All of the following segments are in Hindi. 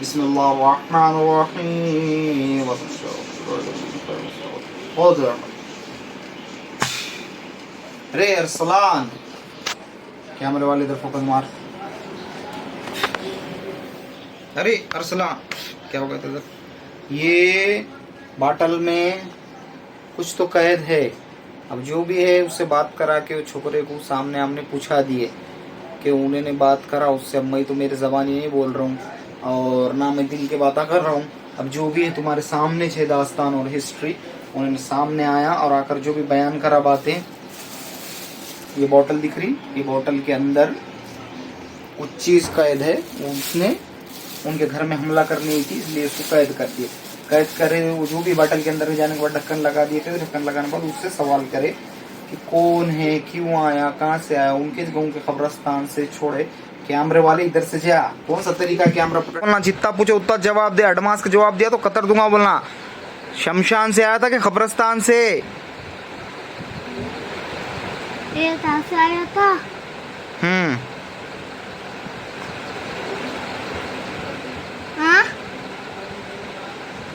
बिस्मिल्लाहिर्रहमानिर्रहीम। अरे अरसलान, कैमरे वाले इधर फोकस मार। अरे अरसलान, क्या हो गया इधर? ये बाटल में कुछ तो कैद है। अब जो भी है उससे बात करा के छोकरे को सामने हमने पूछा दिए कि उन्होंने बात करा उससे। अब मैं तो मेरे ज़बानी नहीं बोल रहा हूँ और ना मैं दिल के बातें कर रहा हूँ। अब जो भी है तुम्हारे सामने छे दास्तान और हिस्ट्री, उन्होंने सामने आया और आकर जो भी बयान करा बातें। ये बोतल दिख रही, ये बोतल के अंदर कुछ चीज़ कैद है। उसने उनके घर में हमला करनी थी, इसलिए उसको कैद कर दिए। कैद करे वो जो भी बोतल के अंदर जाने के बाद ढक्कन लगा दिए थे। ढक्कन लगाने के बाद उससे सवाल करे कि कौन है, क्यों आया, कहाँ से आया। उनके गाँव के कब्रस्तान से छोड़े। कैमरे वाले इधर से जा, कौन सा तरीका कैमरा पकड़ना? जितना पूछे उतना जवाब दे। एडवांस का जवाब दिया तो कतर दूंगा बोलना। शमशान से आया था कि कब्रस्तान से? ये कहाँ से आया था? हाँ?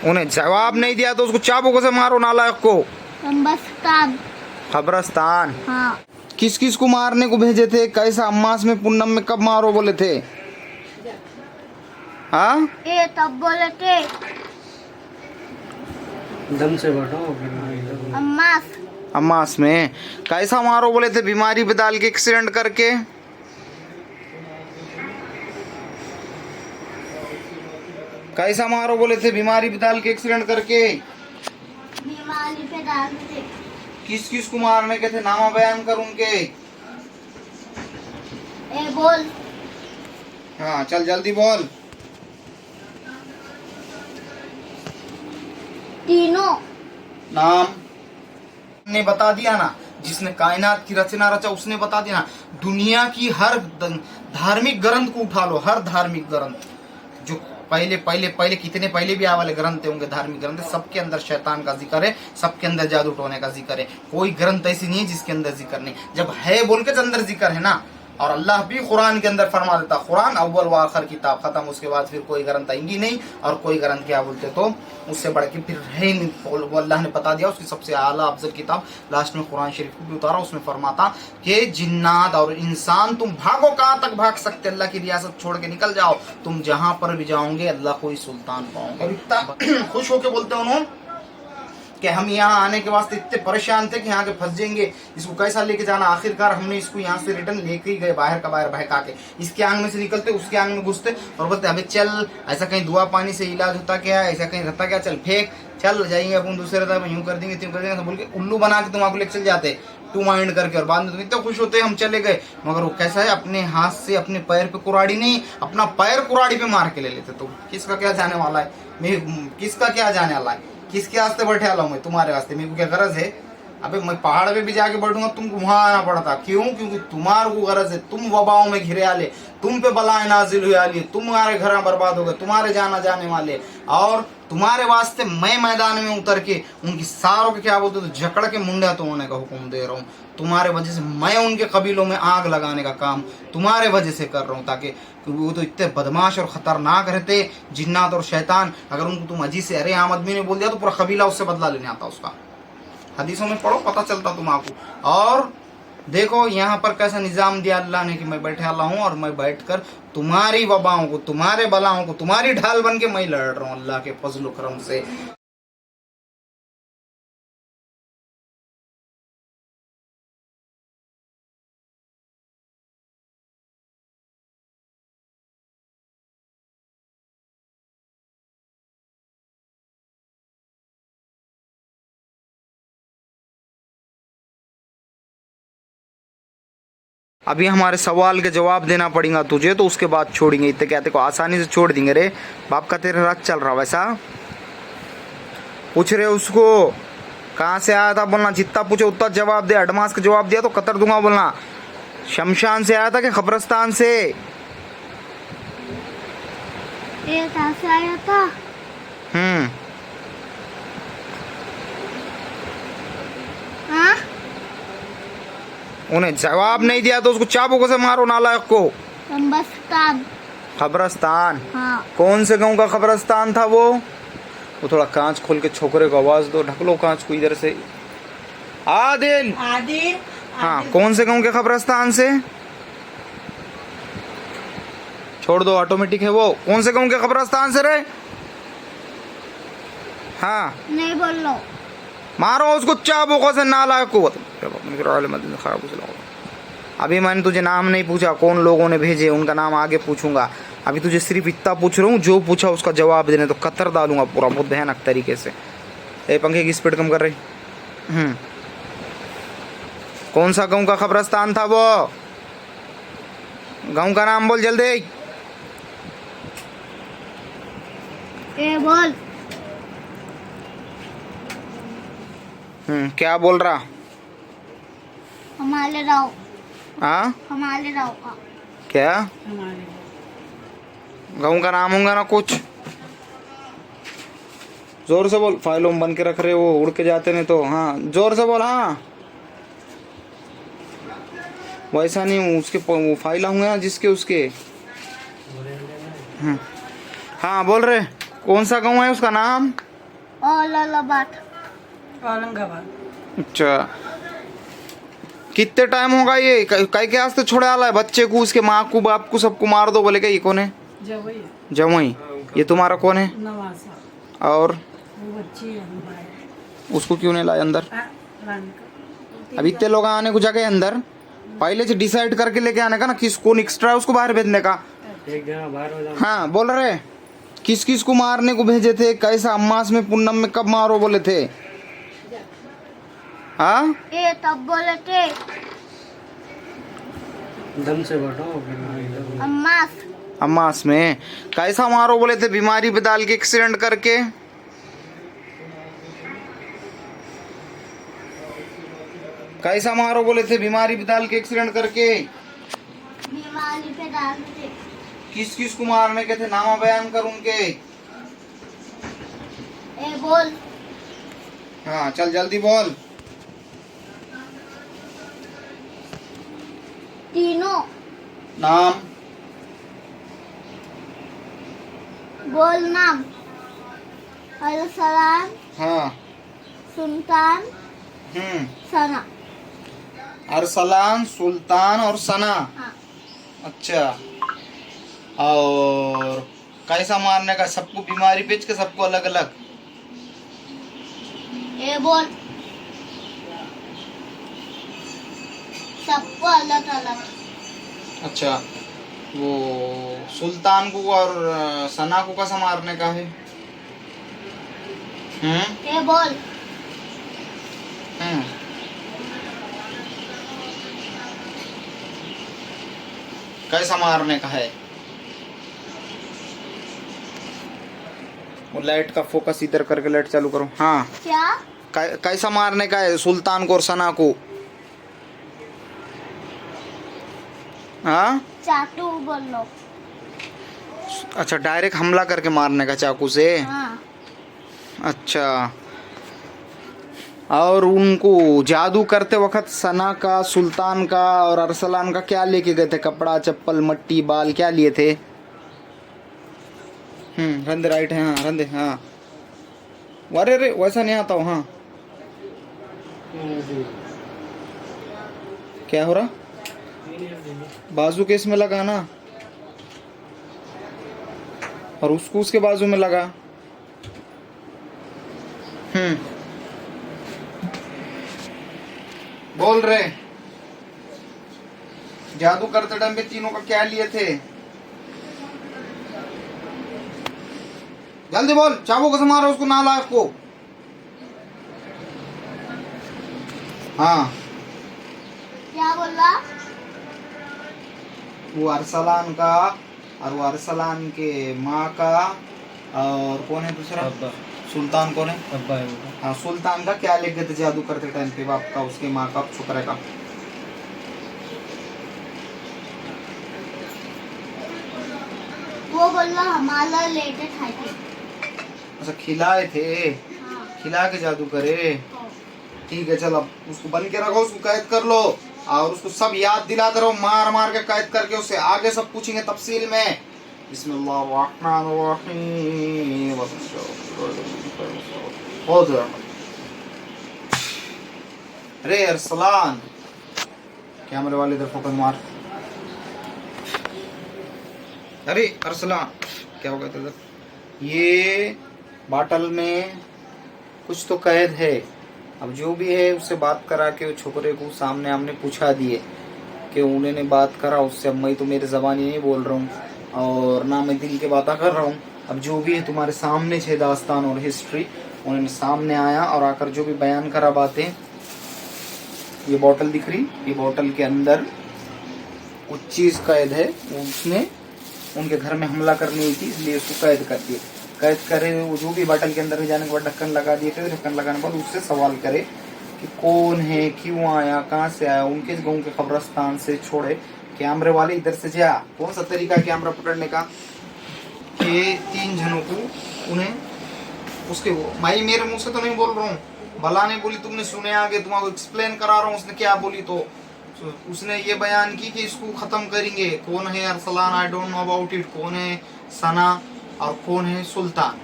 उन्हें जवाब नहीं दिया तो उसको चाबुकों से मारो नालायक को। कब्रस्तान। कब्रस्तान? हाँ। किस किस को मारने को भेजे थे? कैसा अम्मास में पूनम में कब मारो बोले थे? हाँ, ये तब बोले थे दम से बैठो। अम्मास। अम्मास में कैसा मारो बोले थे? बीमारी पे डाल के एक्सीडेंट करके। कैसा मारो बोले थे? बीमारी पे डाल के एक्सीडेंट करके। बीमारी पे डाल थे। किस किस को मारने के थे? नामा बयान कर उनके। ए बोल। हाँ चल जल्दी बोल। तीनों नाम ने बता दिया ना। जिसने कायनात की रचना रचा उसने बता दिया ना। दुनिया की हर धार्मिक ग्रंथ को उठा लो, हर धार्मिक ग्रंथ जो पहले पहले पहले कितने पहले भी आने वाले ग्रंथ होंगे, धार्मिक ग्रंथ, सबके अंदर शैतान का जिक्र है, सबके अंदर जादू टोने का जिक्र है। कोई ग्रंथ ऐसी नहीं है जिसके अंदर जिक्र नहीं। जब है बोल के अंदर जिक्र है ना। और अल्लाह भी कुरान के अंदर फरमा देता, कुरान अव्वल व आखिर किताब, खत्म। उसके बाद फिर कोई ग्रंथ आएंगी नहीं। और कोई ग्रंथ क्या बोलते तो उससे बढ़ के फिर है नहीं। वो अल्लाह ने बता दिया उसकी सबसे आला अफजल किताब लास्ट में कुरान शरीफ को भी उतारा। उसमें फरमाता कि जिन्नात और इंसान तुम भागो, कहाँ तक भाग सकते? अल्लाह की रियासत छोड़ के निकल जाओ। तुम जहां पर भी जाओगे अल्लाह को ही सुल्तान पाओगे। और इतना खुश होके बोलते उन्होंने कि हम यहाँ आने के वास्ते इतने परेशान थे कि यहाँ के फंस जाएंगे, इसको कैसा लेके जाना। आखिरकार हमने इसको यहाँ से रिटर्न लेके ही गए, बाहर का बाहर बहका के। इसके आंग में से निकलते, उसके आंग में घुसते और बोलते अबे चल, ऐसा कहीं दुआ पानी से इलाज होता क्या, ऐसा कहीं रहता क्या, चल फेंक, चल जाएंगे अपन दूसरे रहता यूँ कर देंगे त्यों कर देंगे, बोल के उल्लू बना के तुम आपको लेके चल जाते टू माइंड करके। और बाद में तुम इतने खुश होते हम चले गए। मगर वो कैसा है, अपने हाथ से अपने पैर पे कुराड़ी नहीं, अपना पैर कुराड़ी पे मार के ले लेते। तो किसका क्या जाने वाला है? मैं किसका क्या जाने वाला है? किसके वास्ते बैठे आला हूँ मैं? तुम्हारे वास्ते। मेरे को क्या गरज है? अबे मैं पहाड़ पे भी जाके बैठूंगा, तुमको वहां आना पड़ता। क्यों? क्योंकि तुम्हारे को गरज है। तुम वबाओं में घिरे आले, तुम पे बलाएं नाजिल हुए आली, तुम्हारे घर बर्बाद हो गए, तुम्हारे जाना जाने वाले। और तुम्हारे वास्ते मैं मैदान में उतर के उनकी सारों के क्या बोलते तो जकड़ के मुंडा तोड़ने का हुक्म दे रहा हूँ। तुम्हारे वजह से मैं उनके कबीलों में आग लगाने का काम तुम्हारे वजह से कर रहा हूँ, ताकि वो तो इतने बदमाश और खतरनाक रहते जिन्नात और शैतान। अगर उनको तुम अजी से अरे आम आदमी ने बोल दिया तो पूरा कबीला उससे बदला लेने आता उसका। हदीसों में पढ़ो, पता चलता तुम आपको। और देखो यहाँ पर कैसा निजाम दिया अल्लाह ने कि मैं बैठे अल्लाह हूँ और मैं बैठकर तुम्हारी वबाओं को, तुम्हारे बलाओं को, तुम्हारी ढाल बन के मैं लड़ रहा हूँ अल्लाह के फजल करम से। अभी हमारे सवाल के जवाब देना पड़ेगा तुझे, तो उसके बाद छोड़ेंगे। इतने कहते को आसानी से छोड़ देंगे रे? बाप का तेरे रात चल रहा वैसा? पूछ रहे उसको कहाँ से आया था बोलना। जितना पूछे उतना जवाब दे। एडवांस का जवाब दिया तो कतर दूंगा बोलना। शमशान से आया था कि कब्रस्तान से? ये कहाँ से आया था? हाँ? उन्हें जवाब नहीं दिया तो उसको चाबुकों से मारो नालायक को। कब्रस्तान। खबरस्तान। हाँ। कौन से गांव का खबरस्तान था वो थोड़ा कांच खोल के छोकरे को आवाज दो, ढक लो कांच को इधर से। आदिल। आदिल। हाँ, कौन से गांव के खबरस्तान से? छोड़ दो, ऑटोमेटिक है वो। कौन से गांव के खबरस्तान से रे? हाँ, नहीं बोल लो। मारो उसको चाबुकों से, नालायक को। अभी मैंने तुझे नाम नहीं पूछा, कौन लोगों ने भेजे उनका नाम आगे पूछूंगा। अभी तुझे सिर्फ इतना पूछ रहा हूँ, जो पूछा उसका जवाब देने, तो कतर डालूंगा पूरा बहुत भयानक तरीके से। ए, पंखे की स्पीड कम कर रही। कौन सा गांव का खबरस्तान था वो? गांव का नाम बोल जल्दी। ए बोल। क्या बोल रहा? हमारे राव। हाँ, हमारे राव का। क्या हमारे गाँव का नाम होगा ना कुछ? जोर से बोल। फाइलों में बन के रख रहे हो, उड़ के जाते नहीं तो। हाँ, जोर से बोल। हाँ, वैसा नहीं, उसके वो फाइल होंगे ना जिसके उसके। हाँ, बोल रहे। कौन सा गाँव है, उसका नाम? औरंगाबाद। औरंगाबाद। अच्छा, कितने टाइम होगा ये? कई के वास्ते छोड़े आला है बच्चे को, उसके माँ को बाप को सबको मार दो बोले। क्या ये कौन है? जवई। जमुई। ये तुम्हारा कौन है? नवासा। और वो बच्ची है हमारी। उसको क्यों नहीं लाए अंदर? रानी का। अभी इतने लोग आने को जगह अंदर, पहले से डिसाइड करके लेके आने का ना, किस कौन एक्स्ट्रा उसको बाहर भेजने का। एक जना बाहर हो जाना। हाँ, बोल रहे किस किस को मारने को भेजे थे, कैसा, अम्मास में पूनम में कब मारो बोले थे? हाँ, ये तब बोले थे दम से बैठो। अम्मास। अम्मास में कैसा मारो बोले थे? बीमारी पे डाल के एक्सीडेंट करके। कैसा मारो बोले थे? बीमारी पे डाल के एक्सीडेंट करके। बीमारी पे डाल थे। किस किस को मारने के थे? नामा बयान कर उनके। ए बोल। हाँ, चल जल्दी बोल। तीनों नाम बोल। नाम अरसलान, हाँ। सुल्तान, सना। अरसलान, सुल्तान और सना। हाँ। अच्छा, और कैसा मारने का? सबको बीमारी बेच के सबको अलग अलग? ए बोल। सबको अलग अलग। अच्छा, वो सुल्तान को और सना को कैसा मारने का है? ए बोल। कैसा मारने का है? वो लाइट का फोकस इधर करके लाइट चालू करो। हाँ, क्या? कैसा मारने का है सुल्तान को और सना को? हाँ, चाटू बोल लो। अच्छा, डायरेक्ट हमला करके मारने का चाकू से? हाँ। अच्छा, और उनको जादू करते वक्त सना का, सुल्तान का और अरसलान का क्या लेके गए थे? कपड़ा, चप्पल, मट्टी, बाल, क्या लिए थे? रंदे राइट है। हाँ, रंदे। हाँ, अरे रे, वैसा नहीं आता हूँ। हाँ, क्या हो रहा? बाजू केस में लगा ना, और उसको उसके बाजू में लगा। बोल रहे जादू करते टाइम पे तीनों का क्या लिए थे? जल्दी बोल। चाबू कैसे मारा उसको, नालायक को? हाँ, क्या बोल रहा? वो अरसलान का, और वो अरसलान के माँ का, और कौन है दूसरा? अब्बा। सुल्तान कौन है? अब्बा है वो। हाँ, सुल्तान का क्या लेके थे जादू करते टाइम पे? बाप का, उसके माँ का, छोकरे का। वो बोल रहा हमारा लेटे खाए थे। अच्छा, खिलाए थे? हाँ। खिला के जादू करे? ठीक है, चल अब उसको बन के रखो, उसको कैद कर लो, और उसको सब याद दिलाते रहो, मार मार के कैद करके। उससे आगे सब पूछेंगे तफसील में। बिस्मिल्लाहिर्रहमानिर्रहीम। बहुत अरे अरसलान, कैमरे वाले इधर फोकस मार। अरे अरसलान, क्या हो गया था इधर? ये बाटल में कुछ तो कैद है। अब जो भी है उससे बात करा के छोकरे को सामने हमने पूछा दिए कि उन्होंने बात करा उससे। अब मैं तो मेरी ज़बानी नहीं बोल रहा हूँ और ना मैं दिल की बातें कर रहा हूँ। अब जो भी है तुम्हारे सामने छे दास्तान और हिस्ट्री, उन्होंने सामने आया और आकर जो भी बयान करा बातें। ये बोतल दिख रही, ये बोतल के अंदर कुछ चीज़ कैद है। उसने उनके घर में हमला करनी हुई थी, इसलिए उसको कैद कर दिए। कैद करे वो जो भी बाटल के अंदर जाने के बाद ढक्कन लगा दिए थे। ढक्कन लगाने के बाद उससे सवाल करे कि कौन है, क्यों आया, कहाँ से आया, उनके गाँव के कब्रस्तान से छोड़े। कैमरे वाले इधर से जा। कौन सा तरीका कैमरा पकड़ने का कि 3 जनों को उन्हें उसके भाई मेरे मुंह से तो नहीं बोल रहा हूँ, भला ने बोली, तुमने सुने आगे, तुम्हारा एक्सप्लेन करा रहा हूँ उसने क्या बोली। तो उसने ये बयान की कि इसको खत्म करेंगे। कौन है Arsalan, I don't know about it. कौन है सना और कौन है सुल्तान।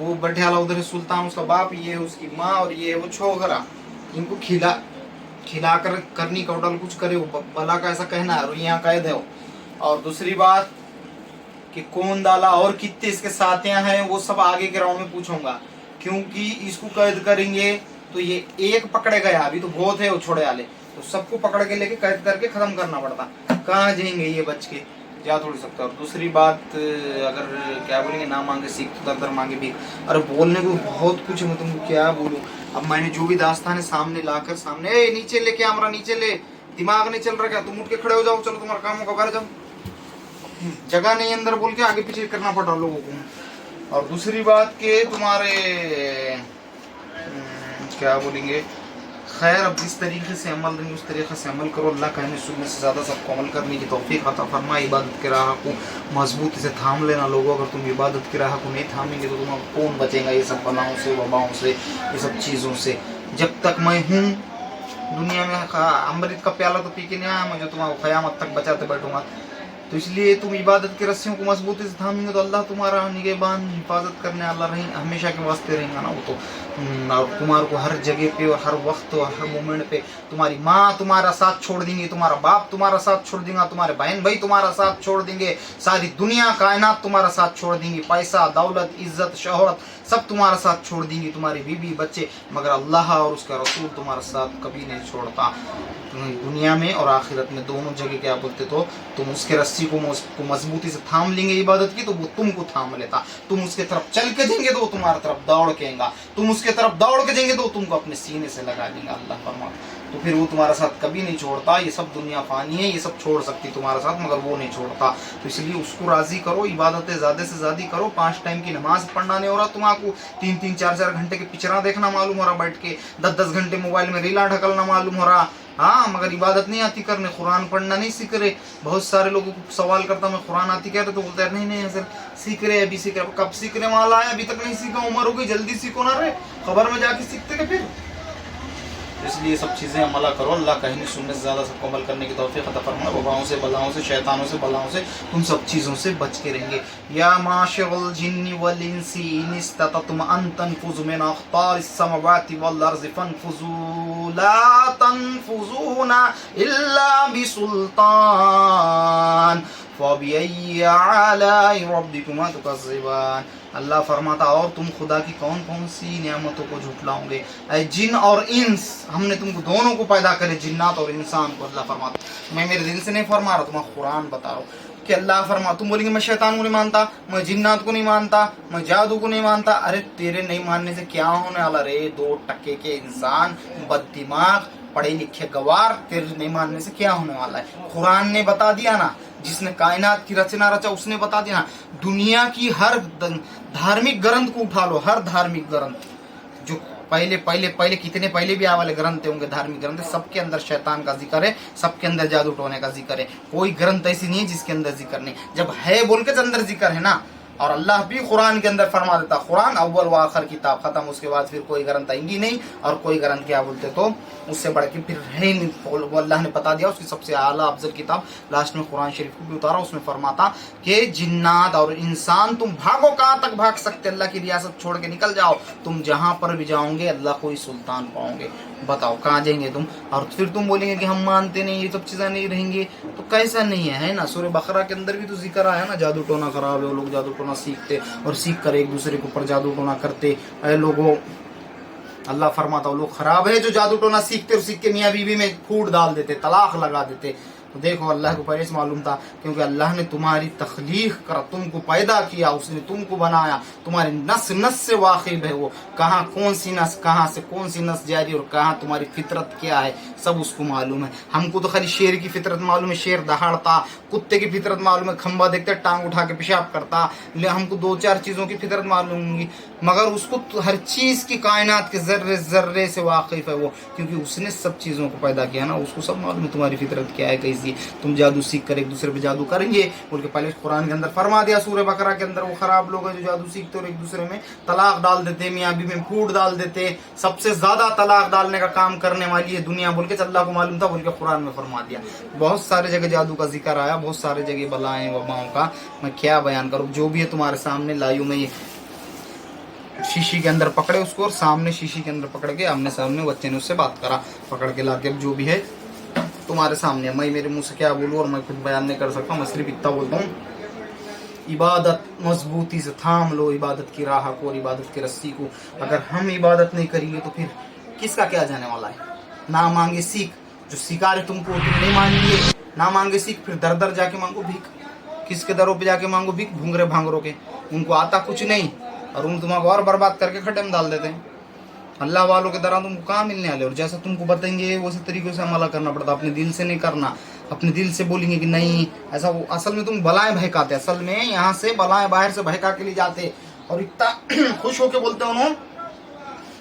वो बैठे वाला उधर है सुल्तान, उसका बाप, ये है उसकी माँ और ये है वो छोकरा। इनको खिला कर करनी कौटल कुछ करे भला का ऐसा कहना है। और यहाँ कैद है। और दूसरी बात कि कौन डाला और कितने इसके साथियां हैं वो सब आगे के राउंड में पूछूंगा, क्योंकि इसको कैद करेंगे तो ये एक पकड़े गया, अभी तो बहुत है वो छोड़े वाले, तो सबको पकड़ के लेके कैद करके खत्म करना पड़ता। कहाँ जाएंगे ये बच के, जा थोड़ी सकता। और दूसरी बात, अगर क्या बोलेंगे, ना मांगे सीख तो दर दर मांगे भी। अरे बोलने को बहुत कुछ है, मैं तुमको क्या बोलूं। अब मैंने जो भी दास्तान है सामने लाकर सामने, ए नीचे ले कैमरा, नीचे ले, दिमाग नहीं चल रहा क्या? तुम उठ के खड़े हो जाओ, चलो तुम्हारा काम होगा, बाहर जाओ। जगह नहीं अंदर बोल के आगे पीछे करना पड़ रहा लोगों को। और दूसरी बात के तुम्हारे क्या बोलेंगे, खैर अब जिस तरीके से अमल नहीं उस तरीके से अमल करो। अल्लाह कहने सुनने से ज़्यादा सबको अमल करने की तौफीक अता फरमा। इबादत के राह को मजबूती से थाम लेना लोगों। अगर तुम इबादत की राह को नहीं थामेंगे तो तुम्हारा कौन बचेगा ये सब बलाओं से, वबाओं से, ये सब चीज़ों से। जब तक मैं हूँ दुनिया में, अमृत का प्याला तो पी के नहीं आया मैं जो तुम्हारा क़यामत तक बचाते बैठूंगा। तो इसलिए तुम इबादत की रस्सियों को मजबूती से थामेंगे तो अल्लाह तुम्हारा निगहबान, हिफाजत करने वाला रही हमेशा के वास्ते रहेगा ना वो तो। और तुम्हारे को हर जगह पे और हर वक्त और हर मोमेंट पे तुम्हारी माँ तुम्हारा साथ छोड़ देंगी, तुम्हारा बाप तुम्हारा साथ छोड़ देगा, तुम्हारे बहन भाई तुम्हारा साथ छोड़ देंगे, सारी दुनिया कायनात तुम्हारा साथ छोड़ देंगी, पैसा दौलत इज्जत शोहरत सब तुम्हारा साथ छोड़ देंगी, तुम्हारी बीबी बच्चे, मगर अल्लाह और उसका रसूल तुम्हारा साथ कभी नहीं छोड़ता। दुनिया में और आखिरत में दोनों जगह क्या बोलते, तो तुम उसके रस्सी को मजबूती से थाम लेंगे इबादत की तो वो तुमको थाम लेता। तुम उसके तरफ चल के देंगे तो वो तुम्हारी तरफ दौड़ के आएगा। तुम उसके तरफ दौड़ के देंगे तो तुमको अपने सीने से लगा देंगे। अल्लाह फरमा, तो फिर वो तुम्हारा साथ कभी नहीं छोड़ता। ये सब दुनिया फानी है, ये सब छोड़ सकती तुम्हारा साथ मगर वो नहीं छोड़ता। तो इसलिए उसको राजी करो, इबादतें ज़्यादा से ज़्यादा करो। 5 टाइम की नमाज पढ़ना नहीं हो रहा तुम्हारा, 3-3 4-4 घंटे के पिक्चरा देखना मालूम हो रहा, बैठ के 10-10 घंटे मोबाइल में रीला ढकलना मालूम हो रहा, हाँ, मगर इबादत नहीं आती करने, कुरान पढ़ना नहीं सीख रहे। बहुत सारे लोगों को सवाल करता मैं कुरान आती क्या, तो बोलते हैं नहीं सर सीख रहे, अभी सीख रहे। कब सीख रहे वाला है, अभी तक नहीं सीखा, उम्र हो गई, जल्दी सीखो ना रे, खबर में जाके सीखते के फिर। इसलिए सब चीज़ें अमला करो। अल्लाह कहने सुनने से ज़्यादा सबको अमल करने की तौफीक अता फरमा। वबाओं से, बलाओं से, शैतानों से, बलाओं से, उन सब चीज़ों से बच के रहेंगे। या माशरल जिन्नि वल इंसी इन इस्ततअतुम अन तनफुज़ु मिन अक़तारिस समावाति वल अर्ज़ि फनफुज़ू ला तनफुज़ूना इल्ला बिसुल्तान फ़बिअय्यि आलाइ रब्बिकुमा तुकज़्ज़िबान। अल्लाह फरमाता, और तुम खुदा की कौन कौन सी नियामतों को झुटलाओगे। जिन और इंस, हमने तुमको दोनों को पैदा करे, जिन्नात और इंसान को। अल्लाह फरमाता, मैं मेरे दिल से नहीं फरमा रहा, तुम्हारा कुरान बता रहा हूँ कि अल्लाह फरमा। तुम बोलेंगे मैं शैतान को नहीं मानता, मैं जिन्नात को नहीं मानता, मैं जादू को नहीं मानता। अरे तेरे नहीं मानने से क्या होने वाला रे, 2 टके के इंसान, बददिमाग, पढ़े लिखे गवार, तेरे नहीं मानने से क्या होने वाला है। कुरान ने बता दिया ना, जिसने कायनात की रचना रचा उसने बता दिया ना। दुनिया की हर धार्मिक ग्रंथ को उठा लो, हर धार्मिक ग्रंथ जो पहले कितने पहले भी आने वाले ग्रंथ होंगे, धार्मिक ग्रंथ, सबके अंदर शैतान का जिक्र है, सबके अंदर जादू टोने का जिक्र है। कोई ग्रंथ ऐसी नहीं है जिसके अंदर जिक्र नहीं। जब है बोल के अंदर जिक्र है ना, और अल्लाह भी कुरान के अंदर फरमा देता, कुरान अव्वल व आखिर किताब, खत्म, उसके बाद फिर कोई ग्रंथ आएंगी नहीं और कोई ग्रंथ क्या बोलते तो उससे बढ़ के फिर है नहीं। वो अल्लाह ने बता दिया उसकी सबसे आला अफजल किताब, लास्ट में कुरान शरीफ को भी उतारा, उसमें फरमाता कि जिन्नात और इंसान तुम भागो, कहाँ तक भाग सकते, अल्लाह की रियासत छोड़ के निकल जाओ, तुम जहाँ पर भी जाओगे अल्लाह को ही सुल्तान पाओगे, बताओ कहाँ जाएंगे तुम। और फिर तुम बोलेंगे कि हम मानते नहीं, ये सब चीज़ें नहीं रहेंगे, तो कैसा नहीं है ना। सूरह बकरा के अंदर भी तो जिक्र आया ना, जादू टोना खराब है, वो लोग जादू टोना सीखते और सीख कर एक दूसरे के ऊपर जादू टोना करते, लोगों अल्लाह फरमाता वो लोग खराब है जो जादू टोना सीखते और सीख के मियाँ बीवी में फूट डाल देते, तलाक लगा देते। तो देखो अल्लाह को पहले से मालूम था, क्योंकि अल्लाह ने तुम्हारी तख्लीक करा, तुमको पैदा किया, उसने तुमको बनाया, तुम्हारे नस नस से वाकिफ है वो, कहाँ कौन सी नस, कहाँ से कौन सी नस जारी और कहाँ तुम्हारी फितरत क्या है, सब उसको मालूम है। हमको तो खाली शेर की फितरत मालूम है, शेर दहाड़ता, कुत्ते की फितरत मालूम है, खंबा देखते टांग उठा के पेशाब करता, हमको 2-4 चीज़ों की फितरत मालूम होगी, मगर उसको तो हर चीज़ की कायनात के जर्रे जर्रे से वाकिफ है वो, क्योंकि उसने सब चीज़ों को पैदा किया ना, उसको सब मालूम है तुम्हारी फितरत क्या है, कैसी। तुम जादू सीख कर एक दूसरे पे जादू करेंगे बोल के पहले कुरान के अंदर फरमा दिया सूरह बकरा के अंदर, वो खराब लोग हैं जो जादू सीखते और एक दूसरे में तलाक डाल देते, मियाँ बीवी में फूट डाल देते, सबसे ज्यादा तलाक डालने का काम करने वाली है दुनिया बोल के अल्लाह को मालूम था बोल के कुरान में फरमा दिया। बहुत सारे जगह जादू का जिक्र आया, बहुत सारे जगह बलाएं वबाओं का, मैं क्या बयान करूँ। जो भी है तुम्हारे सामने लायू में, ये शीशी के अंदर पकड़े उसको और सामने शीशी के अंदर पकड़ के आमने सामने बच्चे ने उससे बात करा, पकड़ के ला के, अब जो भी है तुम्हारे सामने, मैं मेरे मुंह से क्या बोलूँ और मैं खुद बयान नहीं कर सकता, मैं सिर्फ इतना बोलता हूँ, इबादत मजबूती से थाम लो इबादत की राह को और इबादत की रस्सी को। अगर हम इबादत नहीं करेंगे तो फिर किसका क्या जाने वाला है। ना मांगे सीख, जो सिखा रहे तुमको तुम नहीं मानेंगे, ना मांगे सीख, फिर दर दर जाके मांगो भीख, किसके दरों पे जाके मांगो भीख, भूंगरे भांगरों के, उनको आता कुछ नहीं और उन तुम्हारा और बर्बाद करके खड्डे में डाल देते हैं। अल्लाह वालों के दरा तुमको कहाँ मिलने वाले, और जैसा तुमको बताएंगे वैसे तरीके से अमला करना पड़ता, अपने दिल से नहीं करना। अपने दिल से बोलेंगे कि नहीं ऐसा, वो असल में तुम बलाएं बहकाते, असल में यहाँ से बलाएं बाहर से बहका के लिए जाते और इतना खुश होके बोलते उन्होंने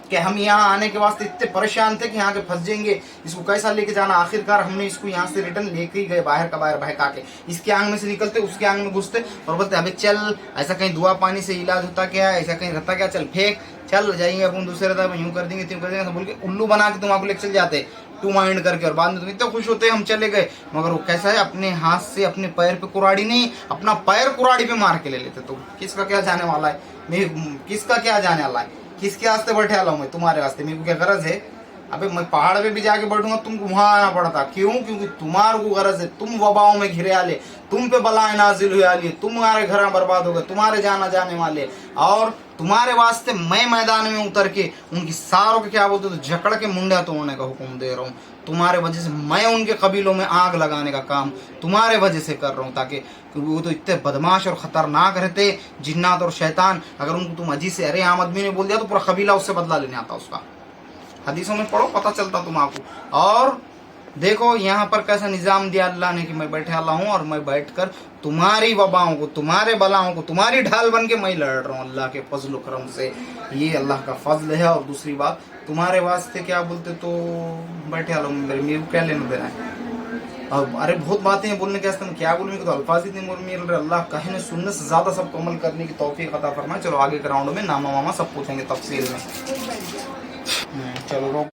कि हम यहाँ आने के वास्ते इतने परेशान थे कि यहाँ के फंस जाएंगे, इसको कैसा लेके जाना। आखिरकार हमने इसको यहाँ से रिटर्न लेके ही गए, बाहर का बाहर बहका के, इसके आंग में से निकलते उसके आंग में घुसते और बोलते अबे चल, ऐसा कहीं दुआ पानी से इलाज होता क्या है, ऐसा कहीं रहता क्या, चल फेंक, चल जाएंगे अपन दूसरे रहता है, यूँ कर देंगे त्यों कर देंगे, बोल के उल्लू बना के तुम्हारे लेके चल जाते टू माइंड करके, और बाद में तुम इतने खुश होते हम चले गए। मगर वो कैसा है, अपने हाथ से अपने पैर पे कुराड़ी नहीं, अपना पैर कुराड़ी पे मार के ले लेते। तो किसका क्या जाने वाला है, मैं किसका क्या जाने वाला है, किसके वास्ते बैठे आला हूँ मैं, तुम्हारे वास्ते। मेरे को क्या गरज है, अबे मैं पहाड़ पे भी जाके बैठूंगा तुमको वहां आना पड़ता, क्यों, क्योंकि तुम्हारे को गरज है, तुम वबाओं में घिरे आले, तुम पे बलाएं नाजिल हुए आली, तुम्हारे घर बर्बाद हो गए, तुम्हारे जाना जाने वाले, और तुम्हारे वास्ते मैं मैदान में उतर के उनकी सारों के क्या बोलते तो जकड़ के मुंडा तोड़ने का हुक्म दे रहा हूँ। तुम्हारे वजह से मैं उनके कबीलों में आग लगाने का काम तुम्हारे वजह से कर रहा हूँ, ताकि वो तो इतने बदमाश और खतरनाक रहते जिन्नात और शैतान, अगर उनको तुम अजी से अरे आम आदमी ने बोल दिया तो पूरा कबीला उससे बदला लेने आता उसका। हदीसों में पढ़ो पता चलता तुम्हारा। और देखो यहाँ पर कैसा निज़ाम दिया अल्लाह ने कि मैं बैठे अल्लाह हूँ और मैं बैठकर तुम्हारी वबाओं को, तुम्हारे बलाओं को, तुम्हारी ढाल बन के मैं लड़ रहा हूँ अल्लाह के फजल करम से। ये अल्लाह का फजल है। और दूसरी बात, तुम्हारे वास्ते क्या बोलते तो बैठे अल्लाह हूँ, मेरे को क्या लेना देना है। अब अरे बहुत बातें हैं बोलने के वास्ते, मैं क्या बोलूँ, तो अल्फाज इतने मिल रहे। अल्लाह कहने सुनने से ज़्यादा सबको अमल करने की तौफीक अता फरमाए। चलो आगे के राउंड में नामा वामा सब पूछेंगे तफसील में। चलो